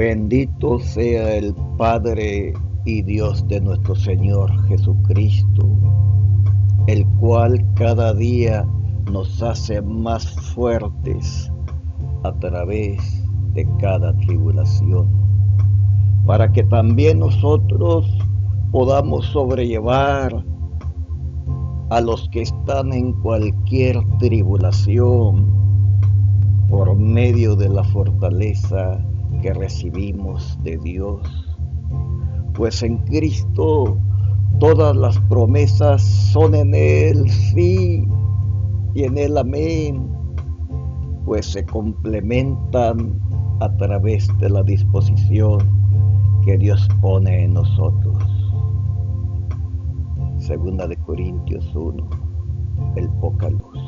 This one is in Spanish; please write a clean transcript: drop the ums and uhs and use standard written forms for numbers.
Bendito sea el Padre y Dios de nuestro Señor Jesucristo, el cual cada día nos hace más fuertes a través de cada tribulación, para que también nosotros podamos sobrellevar a los que están en cualquier tribulación por medio de la fortaleza que recibimos de Dios. Pues en Cristo todas las promesas son en Él sí y en Él amén, pues se complementan a través de la disposición que Dios pone en nosotros. Segunda de Corintios 1, el poca luz.